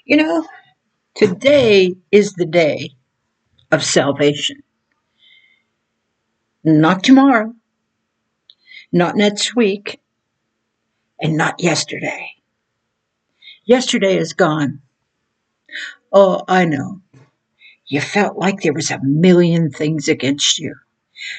You know, today is the day of salvation. Not tomorrow, not next week, and not yesterday. Yesterday is gone. Oh, I know. You felt like there was a million things against you.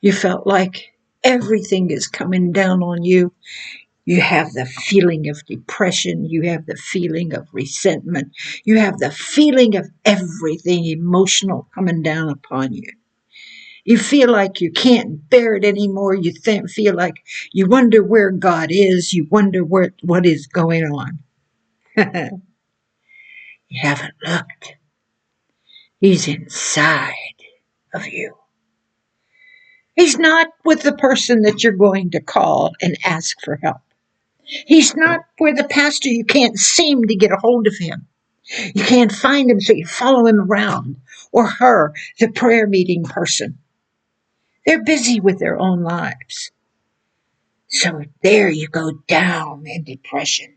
You felt like everything is coming down on you. You have the feeling of depression. You have the feeling of resentment. You have the feeling of everything emotional coming down upon you. You feel like you can't bear it anymore. You feel like you wonder where God is. You wonder what is going on. You haven't looked. He's inside of you. He's not with the person that you're going to call and ask for help. He's not where the pastor, you can't seem to get a hold of him. You can't find him, so you follow him around. Or her, the prayer meeting person. They're busy with their own lives. So there you go down in depression.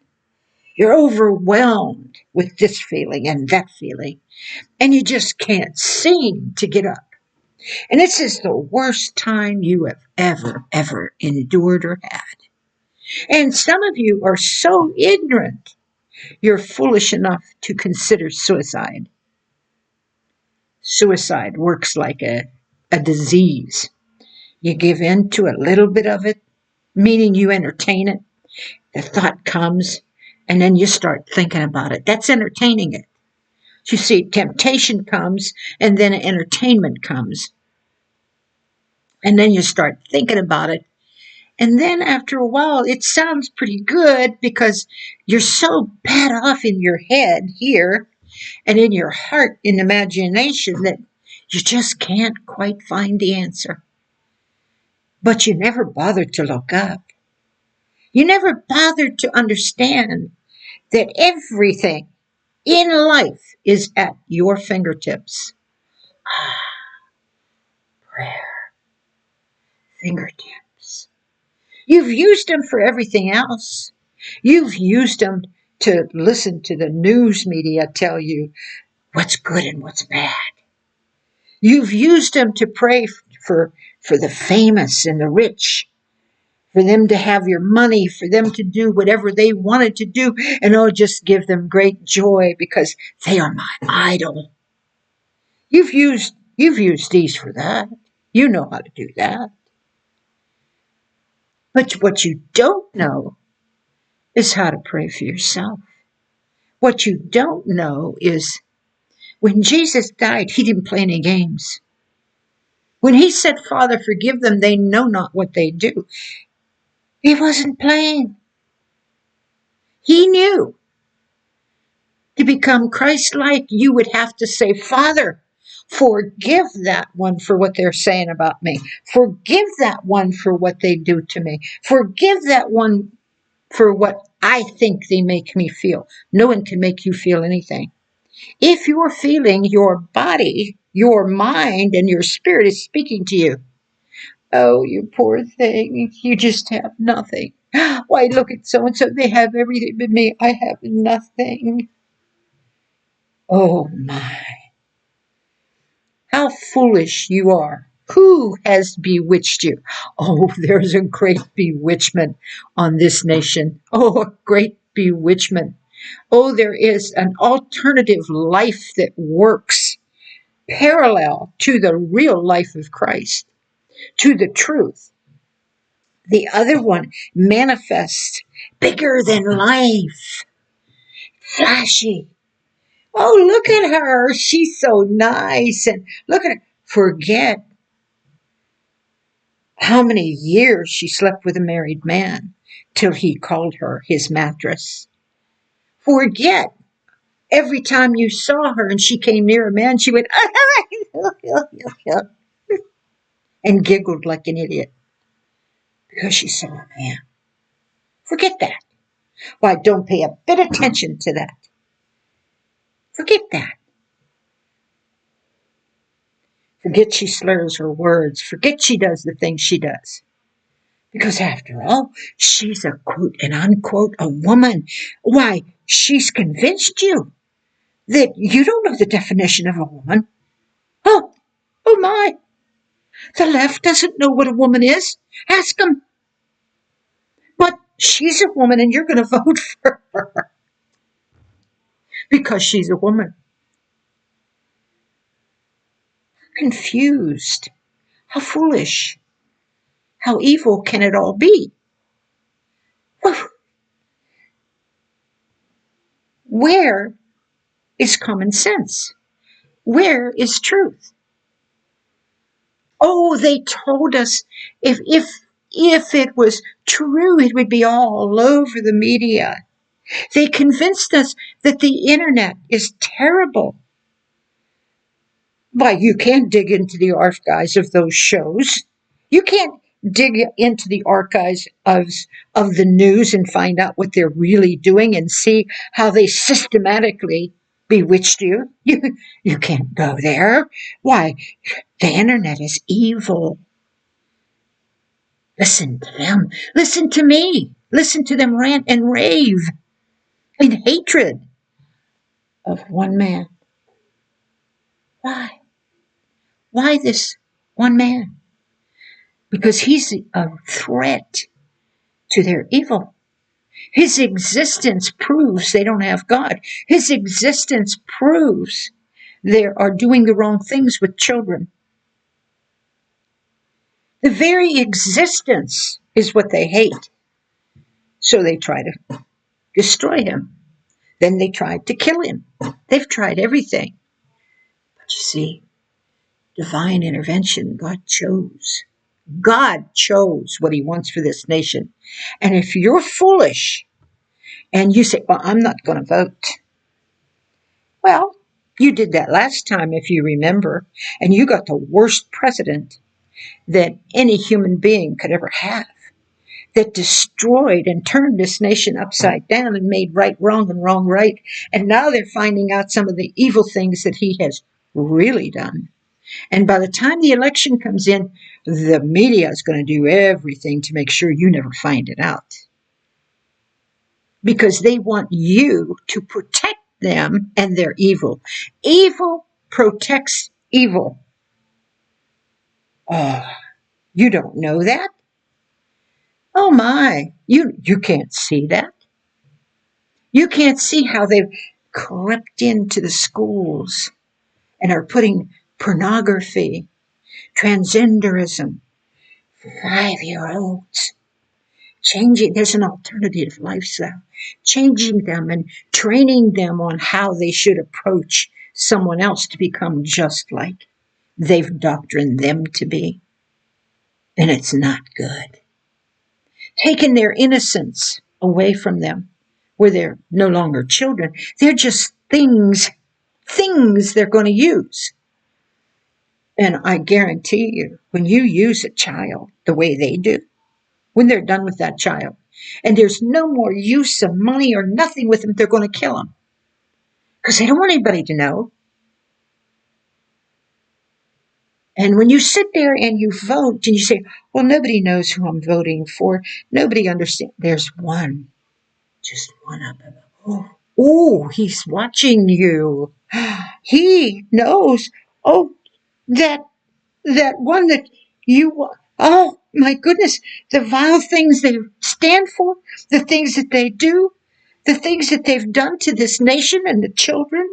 You're overwhelmed with this feeling and that feeling, and you just can't seem to get up. And this is the worst time you have ever endured or had. And some of you are so ignorant, you're foolish enough to consider suicide. Suicide works like a disease. You give in to a little bit of it, meaning you entertain it. The thought comes, and then you start thinking about it. That's entertaining it. You see, temptation comes, and then entertainment comes. And then you start thinking about it. And then after a while, it sounds pretty good because you're so bad off in your head here and in your heart, in imagination, that you just can't quite find the answer. But you never bothered to look up. You never bothered to understand that everything in life is at your fingertips. Ah, prayer, fingertips. You've used them for everything else. You've used them to listen to the news media tell you what's good and what's bad. You've used them to pray for the famous and the rich, for them to have your money, for them to do whatever they wanted to do, and oh, just give them great joy because they are my idol. You've used these for that. You know how to do that. But what you don't know is how to pray for yourself. What you don't know is when Jesus died, he didn't play any games. When he said, Father, forgive them, they know not what they do, he wasn't playing. He knew to become Christ-like, you would have to say, Father, forgive that one for what they're saying about me. Forgive that one for what they do to me. Forgive that one for what I think they make me feel. No one can make you feel anything. If you're feeling, your body, your mind, and your spirit is speaking to you. Oh, you poor thing. You just have nothing. Why, look at so-and-so. They have everything but me. I have nothing. Oh, my. How foolish you are. Who has bewitched you? Oh, there's a great bewitchment on this nation. Oh, a great bewitchment. Oh, there is an alternative life that works parallel to the real life of Christ, to the truth. The other one manifests bigger than life, flashy. Oh, look at her. She's so nice. And look at her. Forget how many years she slept with a married man till he called her his mattress. Forget every time you saw her and she came near a man, she went and giggled like an idiot because she saw a man. Forget that. Why, don't pay a bit of attention to that. Forget that. Forget she slurs her words. Forget she does the things she does. Because after all, she's a quote and unquote a woman. Why, she's convinced you that you don't know the definition of a woman. Oh, oh my. The left doesn't know what a woman is. Ask them. But she's a woman and you're going to vote for her because she's a woman. Confused. How foolish. How evil can it all be? Where is common sense? Where is truth? Oh, they told us if it was true, it would be all over the media. They convinced us that the internet is terrible. Why, you can't dig into the archives of those shows. You can't dig into the archives of the news and find out what they're really doing and see how they systematically bewitched you. You can't go there. Why, the internet is evil. Listen to them. Listen to me. Listen to them rant and rave in hatred of one man. Why? Why this one man? Because he's a threat to their evil. His existence proves they don't have God. His existence proves they are doing the wrong things with children. The very existence is what they hate. So they try to destroy him. Then they tried to kill him. They've tried everything. But you see, divine intervention, God chose. God chose what he wants for this nation. And if you're foolish and you say, well, I'm not going to vote. Well, you did that last time, if you remember, and you got the worst president that any human being could ever have, that destroyed and turned this nation upside down and made right wrong and wrong right. And now they're finding out some of the evil things that he has really done. And by the time the election comes in, the media is going to do everything to make sure you never find it out. Because they want you to protect them and their evil. Evil protects evil. Oh, you don't know that? Oh my, you can't see that. You can't see how they've crept into the schools and are putting pornography, transgenderism, 5-year-olds, changing, there's an alternative lifestyle, changing them and training them on how they should approach someone else to become just like they've doctrined them to be. And it's not good. Taking their innocence away from them, where they're no longer children. They're just things they're going to use. And I guarantee you, when you use a child the way they do, when they're done with that child, and there's no more use of money or nothing with them, they're going to kill them. Because they don't want anybody to know. And when you sit there and you vote and you say, well, nobody knows who I'm voting for. Nobody understands. There's one. Just one up. Oh, he's watching you. He knows. Oh, that one that you. Oh my goodness, the vile things they stand for, the things that they do, the things that they've done to this nation and the children.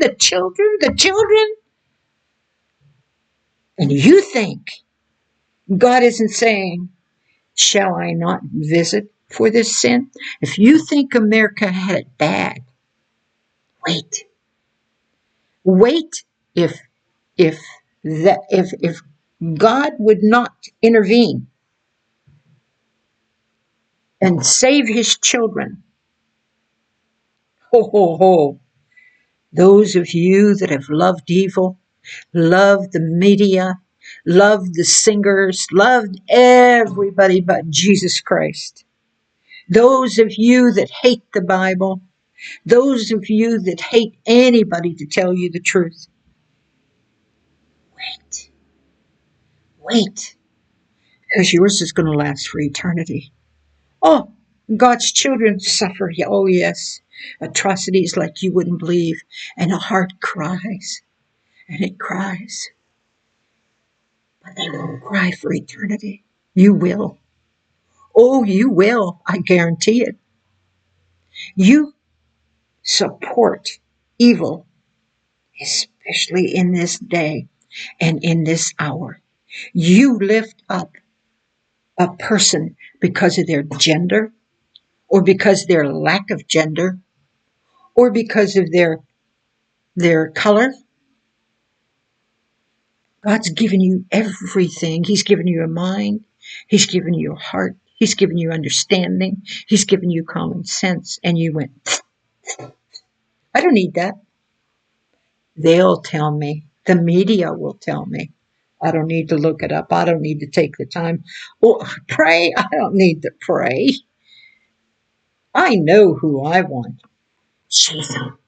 And you think God isn't saying, shall I not visit for this sin? If you think America had it bad, wait. Wait if God would not intervene and save his children. Ho, ho, ho. Those of you that have loved evil, loved the media, loved the singers, loved everybody but Jesus Christ. Those of you that hate the Bible, those of you that hate anybody to tell you the truth. Wait. Wait. Because yours is going to last for eternity. Oh, God's children suffer, oh yes, atrocities like you wouldn't believe. And the heart cries, and it cries. But they won't cry for eternity. You will. Oh, you will. I guarantee it. You support evil, especially in this day and in this hour. You lift up a person because of their gender, or because of their lack of gender, or because of their color. God's given you everything. He's given you a mind. He's given you a heart. He's given you understanding. He's given you common sense. And you went, I don't need that. They'll tell me. The media will tell me. I don't need to look it up. I don't need to take the time. Well, pray. I don't need to pray. I know who I want. She's a woman.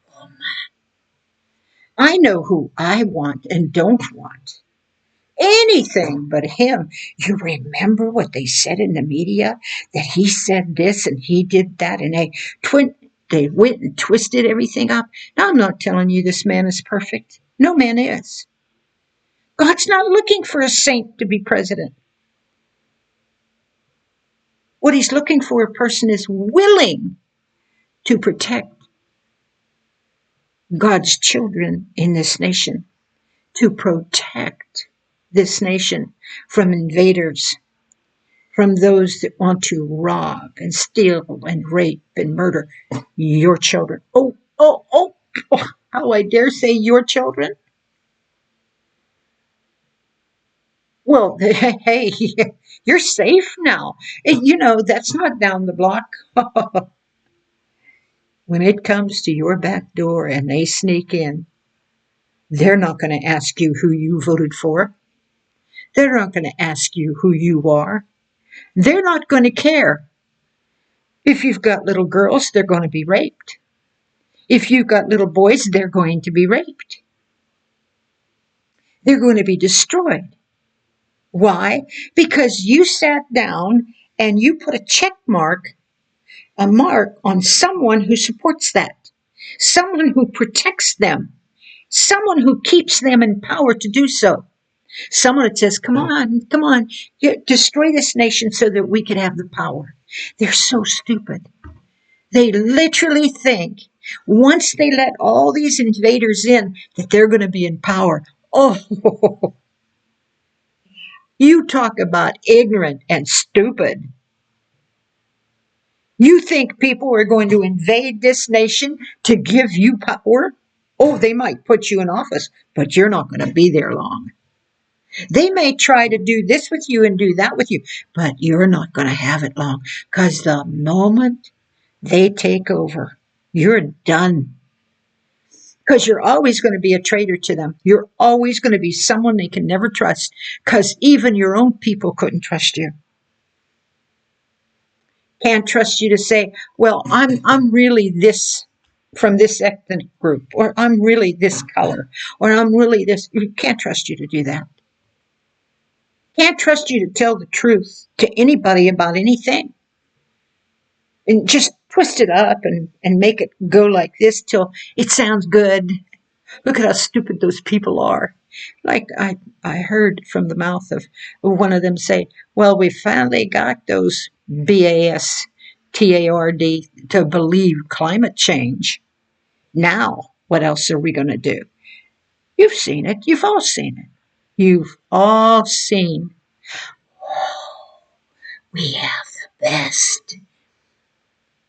I know who I want and don't want. Anything but him. You remember what they said in the media? That he said this and he did that, and they went and twisted everything up. Now, I'm not telling you this man is perfect. No man is. God's not looking for a saint to be president. What he's looking for, a person is willing to protect God's children in this nation, to protect this nation from invaders, from those that want to rob and steal and rape and murder your children. Oh, how I dare say your children? Well, hey, you're safe now. You know, that's not down the block. When it comes to your back door and they sneak in, they're not going to ask you who you voted for. They're not going to ask you who you are. They're not going to care. If you've got little girls, they're going to be raped. If you've got little boys, they're going to be raped. They're going to be destroyed. Why? Because you sat down and you put a mark on someone who supports that, someone who protects them, someone who keeps them in power to do so. Someone that says, come on, destroy this nation so that we can have the power. They're so stupid. They literally think once they let all these invaders in that they're going to be in power. Oh, you talk about ignorant and stupid. You think people are going to invade this nation to give you power? Oh, they might put you in office, but you're not going to be there long. They may try to do this with you and do that with you, but you're not going to have it long, because the moment they take over, you're done. Because you're always going to be a traitor to them. You're always going to be someone they can never trust, because even your own people couldn't trust you. Can't trust you to say, well, I'm really this, from this ethnic group, or I'm really this color, or I'm really this. You can't trust you to do that. Can't trust you to tell the truth to anybody about anything. And just twist it up and make it go like this till it sounds good. Look at how stupid those people are. Like I heard from the mouth of one of them say, well, we finally got those BASTARD to believe climate change. Now, what else are we going to do? You've seen it. You've all seen it. You've all seen. We have the best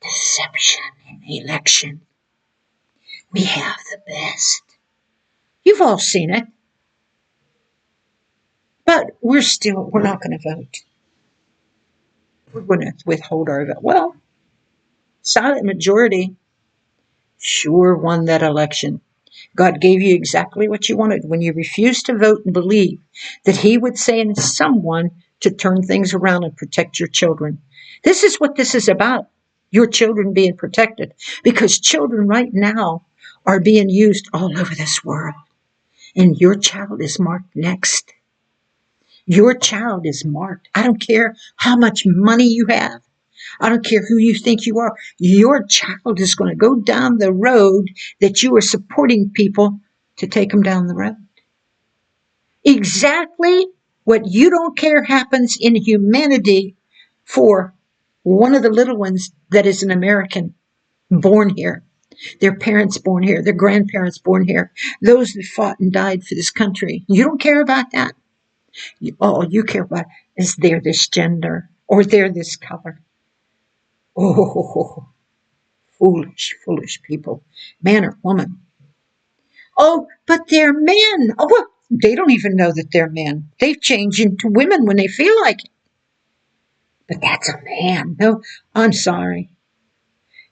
deception in election. We have the best. You've all seen it. But we're not going to vote. We're going to withhold our vote. Well, silent majority sure won that election. God gave you exactly what you wanted when you refused to vote and believe that he would send someone to turn things around and protect your children. This is what this is about, your children being protected, because children right now are being used all over this world, and your child is marked next. Your child is marked. I don't care how much money you have. I don't care who you think you are. Your child is going to go down the road that you are supporting people to take them down the road. Exactly what you don't care happens in humanity for one of the little ones that is an American born here. Their parents born here, their grandparents born here, those that fought and died for this country. You don't care about that. All you care about is they're this gender or they're this color. Oh, foolish, foolish people, man or woman. Oh, but they're men. Oh, well, they don't even know that they're men. They change into women when they feel like it. But that's a man. No, I'm sorry.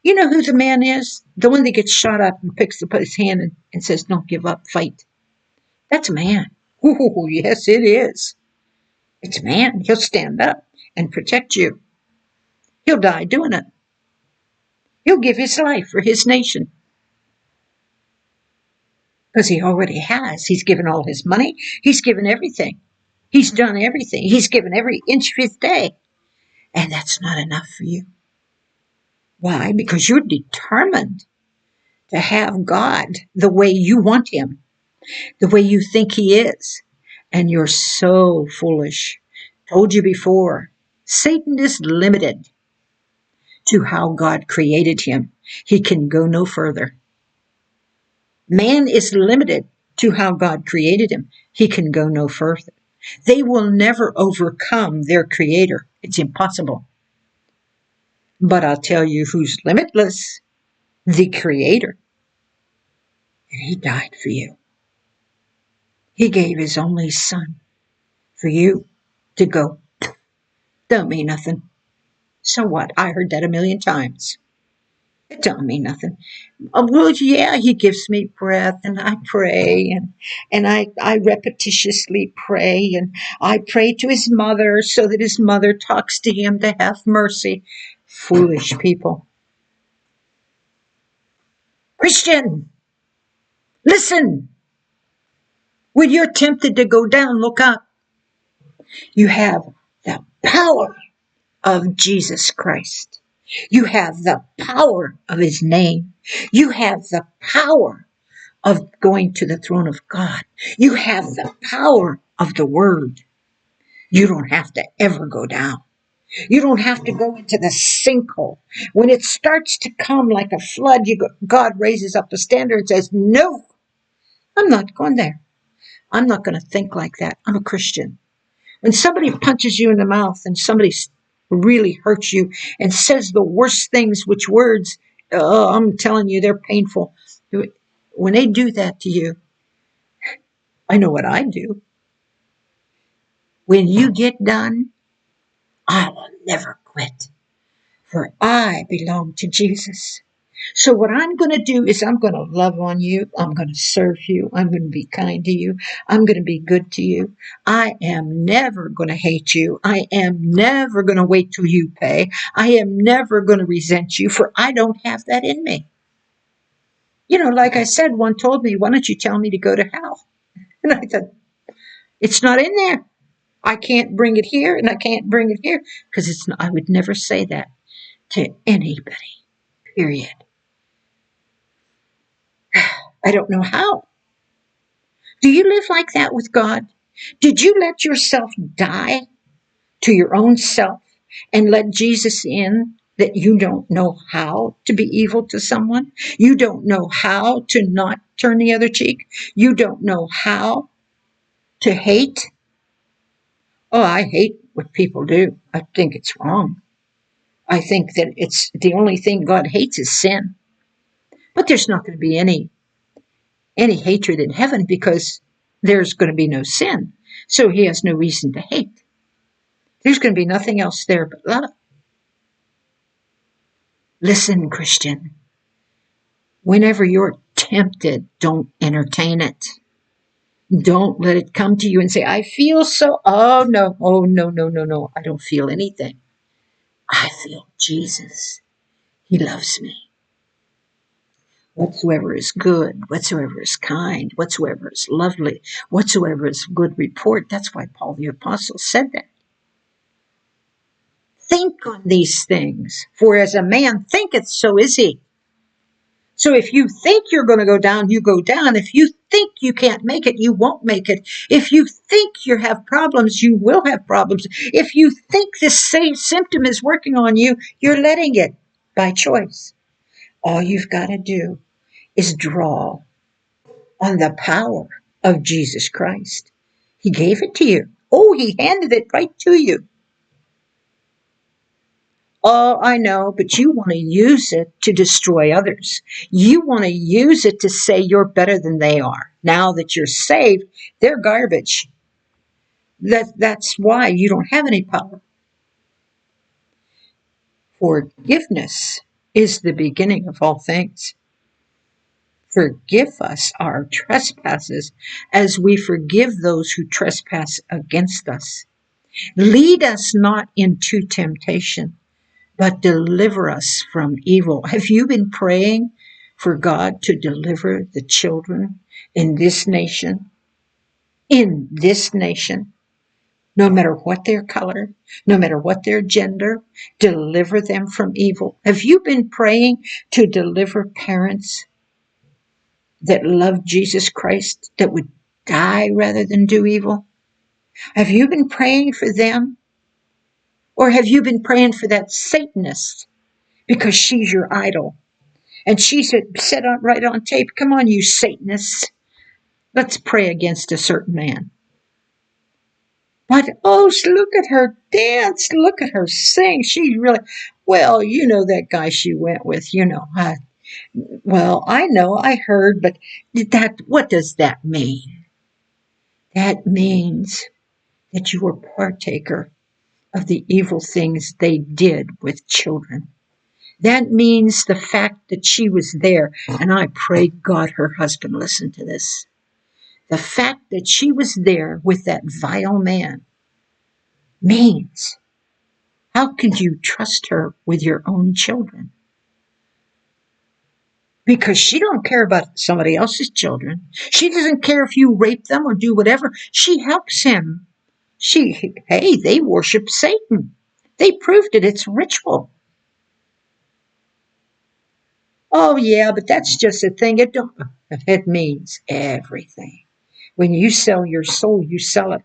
You know who the man is? The one that gets shot up and picks up his hand and says, don't give up, fight. That's a man. Oh, yes, it is. It's a man. He'll stand up and protect you. He'll die doing it. He'll give his life for his nation. Because he already has. He's given all his money. He's given everything. He's done everything. He's given every inch of his day. And that's not enough for you. Why? Because you're determined to have God the way you want him, the way you think he is. And you're so foolish. Told you before, Satan is limited to how God created him. He can go no further. Man is limited to how God created him. He can go no further. They will never overcome their creator. It's impossible. But I'll tell you who's limitless, the creator. And he died for you. He gave his only son for you to go. Don't mean nothing. So what? I heard that a million times. It don't mean nothing. Well, yeah, he gives me breath, and I pray, and I repetitiously pray, and I pray to his mother so that his mother talks to him to have mercy. Foolish people. Christian, listen. When you're tempted to go down, look up. You have the power of Jesus Christ. You have the power of his name. You have the power of going to the throne of God. You have the power of the word. You don't have to ever go down. You don't have to go into the sinkhole. When it starts to come like a flood, God raises up the standard and says, no, I'm not going there. I'm not going to think like that. I'm a Christian. When somebody punches you in the mouth and somebody really hurts you and says the worst things, which words, I'm telling you, they're painful. When they do that to you, I know what I do. When you get done, I will never quit, for I belong to Jesus. So what I'm going to do is I'm going to love on you. I'm going to serve you. I'm going to be kind to you. I'm going to be good to you. I am never going to hate you. I am never going to wait till you pay. I am never going to resent you, for I don't have that in me. You know, like I said, one told me, why don't you tell me to go to hell? And I said, it's not in there. I can't bring it here and I can't bring it here because it's not, I would never say that to anybody, period. I don't know how. Do you live like that with God? Did you let yourself die to your own self and let Jesus in that you don't know how to be evil to someone? You don't know how to not turn the other cheek? You don't know how to hate? Oh, I hate what people do. I think it's wrong. I think that it's the only thing God hates is sin. But there's not going to be any hatred in heaven because there's going to be no sin. So he has no reason to hate. There's going to be nothing else there but love. Listen, Christian. Whenever you're tempted, don't entertain it. Don't let it come to you and say, I feel so. Oh, no. Oh, no, no, no, no. I don't feel anything. I feel Jesus. He loves me. Whatsoever is good, whatsoever is kind, whatsoever is lovely, whatsoever is good report. That's why Paul the Apostle said that. think on these things. For as a man thinketh, so is he. So if you think you're going to go down, you go down. If you think you can't make it, you won't make it. If you think you have problems, you will have problems. If you think this same symptom is working on you, you're letting it by choice. All you've got to do is draw on the power of Jesus Christ. He gave it to you. Oh, he handed it right to you. Oh, I know, but you want to use it to destroy others. You want to use it to say you're better than they are. Now that you're saved, they're garbage. That's why you don't have any power. Forgiveness is the beginning of all things. Forgive us our trespasses as we forgive those who trespass against us. Lead us not into temptation, but deliver us from evil. Have you been praying for God to deliver the children in this nation? In this nation, no matter what their color, no matter what their gender, deliver them from evil. Have you been praying to deliver parents that love Jesus Christ, that would die rather than do evil? Have you been praying for them? Or have you been praying for that Satanist because she's your idol? And she said right on tape, come on, you Satanists. Let's pray against a certain man. But, oh, look at her dance. Look at her sing. She really, well, you know that guy she went with, you know. Well, I know, I heard, but what does that mean? That means that you were partaker of the evil things they did with children. That means the fact that she was there, and I pray God her husband listened to this. The fact that she was there with that vile man means, how could you trust her with your own children? Because she don't care about somebody else's children. She doesn't care if you rape them or do whatever. She helps him. Hey, they worship Satan. They proved it. It's ritual. Oh yeah, but that's just a thing. It means everything. When you sell your soul, you sell it.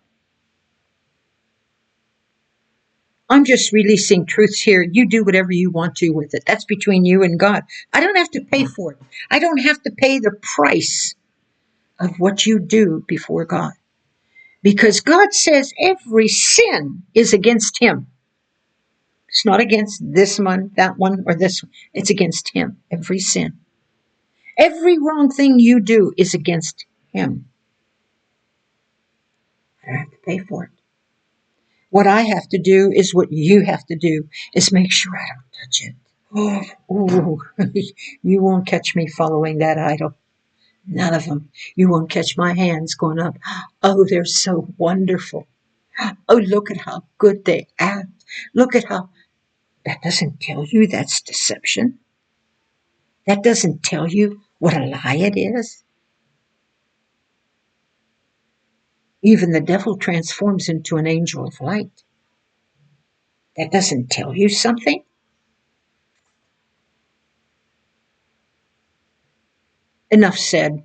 I'm just releasing truths here. You do whatever you want to with it. That's between you and God. I don't have to pay for it. I don't have to pay the price of what you do before God. Because God says every sin is against him. It's not against this one, that one, or this one. It's against him. Every sin. Every wrong thing you do is against him. I don't have to pay for it. What I have to do is what you have to do, is make sure I don't touch it. Oh, you won't catch me following that idol. None of them. You won't catch my hands going up. Oh, they're so wonderful. Oh, look at how good they act. Look at how. That doesn't tell you that's deception. That doesn't tell you what a lie it is. Even the devil transforms into an angel of light. That doesn't tell you something. Enough said.